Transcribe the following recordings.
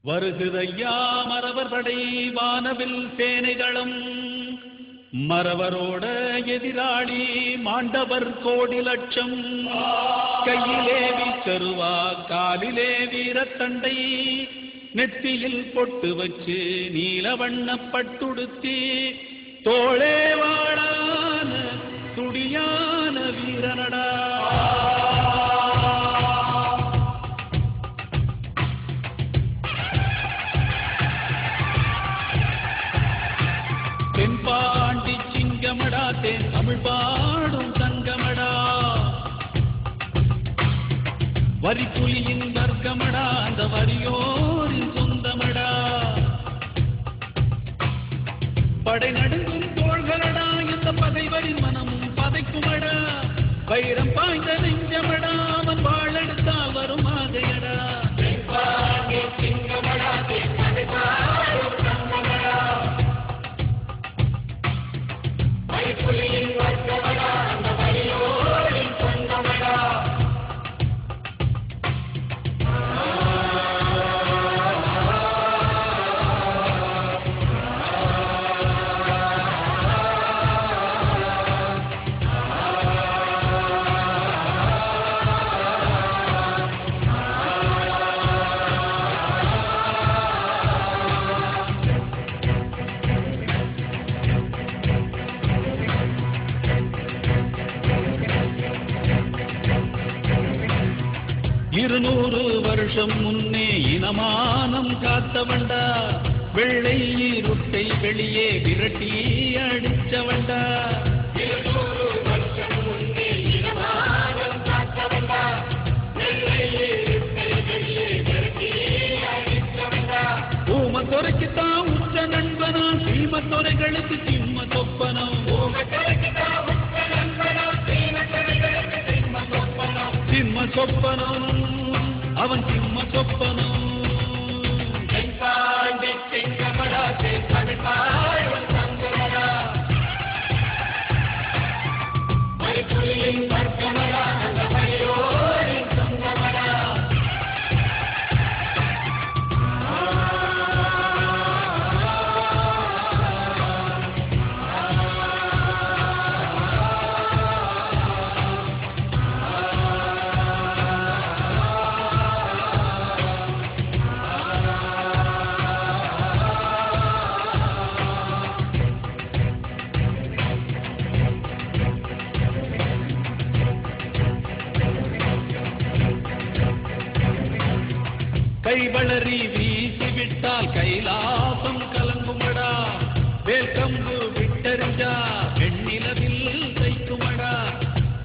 வருகுதையா மரவர் படை வானவில் சேனைகளும் மரவரோட எதிராளி மாண்டவர் கோடி லட்சம் கையிலே வீச்சருவா காலிலே வீரத்தண்டை நெத்தியில் பொட்டு வச்சு நீலவண்ணப்பட்டுடுத்தி தோளே வாழான துடியான வீரனடா தென்பாண்டி சிங்கமடா தேன் தமிழ் பாடும் தங்கமடா வரிப்புலியின் வர்க்கமடா அந்த வரியோரின் சொந்தமடா படை நடுங்கும் தோள்களடா இந்த பகைவரின் மனமும் பதைக்குமடா வைரம் பாய்ந்த நெஞ்சமடா அவன் வாழெடுத்தால் வரும் ஆகையடா இருநூறு வருஷம் முன்னே இனமானம் காத்தவண்டா வெள்ளை இருட்டை வெளியே விரட்டி அடிச்சவண்டா ஊமத்துறைக்குத்தான் உச்ச நண்பனா சீமத்துறைகளுக்கு சிம்ம சொப்பனம் சிம்ம சொப்பனம் அவன் சிம்ம சொப்பனம் கைவளரி வீசிவிட்டால் கைலாசம் கலங்குமடா வேல்கம்பு விட்டறிஞ்சா வெண்ணிலவில் தைக்குமடா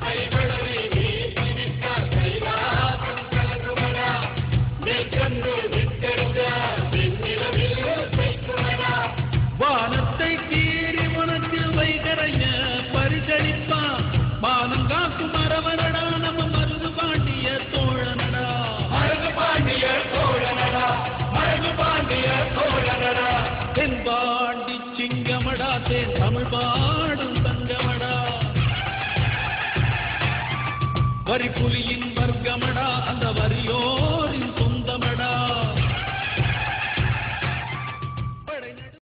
கைவளரி வீசிவிட்டால் கைலாசம் கலங்குமடா வேல்கம்பு விட்டறிஞ்சா வெண்ணிலவில் தைக்குமடா வானத்தை கீறி உனத்தில் வைகரைய பரிசளிப்பா மானம் காக்கும் மரவரடா நம்ம மருது பாண்டிய தோழனடா தென்பாண்டி சிங்கமடா தேன் தமிழ் பாடும் தங்கமடா வரிப்புலியின் வர்க்கமடா அந்த வரியோ